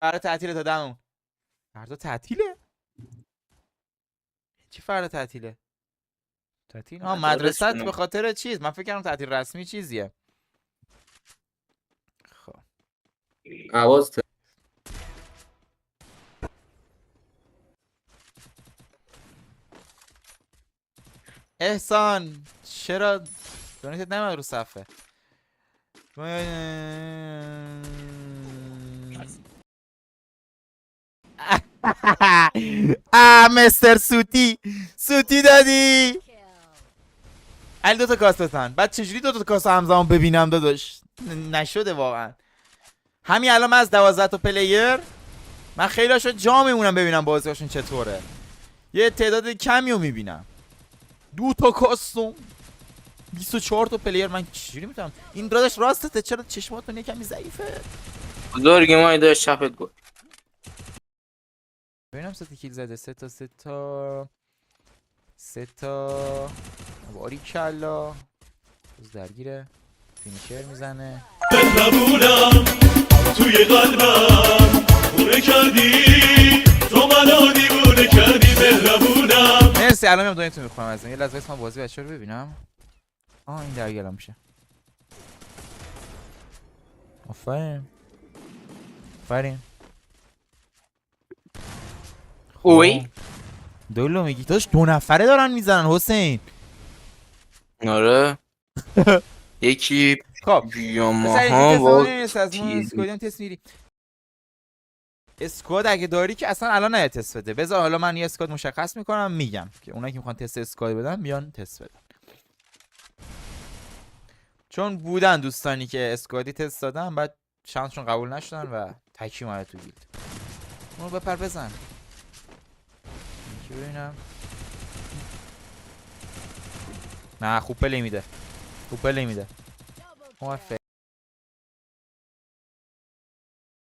فردا تعطیله تا دمون. فردا تعطیله؟ چی فردا تعطیله؟ تعطیل؟ مدرسه به خاطر چیز؟ من فکر کردم تعطیل رسمی چیزیه. خب آواز احسان چرا دونیتت نمیاد رو صفحه؟ مستر سوتی دادی. علی دوتا کاسه بزن. بعد چجوری دوتا کاسه همزمان ببینم داداش؟ نشده واقعا. همین الان من از 12 تا پلیر من خیلی هاشو جا میمونم ببینم بازیاشون چطوره. یه تعداد کمی رو میبینم. 2 تا کاستوم 24 تا پلیر من چجوری میتونم؟ این داداش راستته چرا چشماتون یه کمی ضعیفه؟ بزرگی ما ایده شفت گفت ببینم 3 تا کیل زده. 3 تا باریکلا. روز درگیره فینیشر میزنه. مهربونم توی قلبم خونه کردی تو منو دیوونه کردی مهربونم. مرسی. الان میام دونیتون میخونم از این. یه لحظه من بازی بچه رو ببینم. این درگیرم میشه. آفرین اوی دولو میگی توش 2 نفره دارن میزنن حسین. آره یکی خب یاماها با اسکوادیم تست میری. اسکواد اگه داری که اصلا الان نه تست بده. بذار حالا من یه اسکواد مشخص میکنم میگم که اونایی که میخوان تست اسکواد بدن بیان تست بدن. چون بودن دوستانی که اسکوادی تست دادن بعد شانسشون قبول نشدن و تکی اومده تو گیلد. اونو بپر بزن. چی ببینم؟ نه خوب پلی میده. موفق.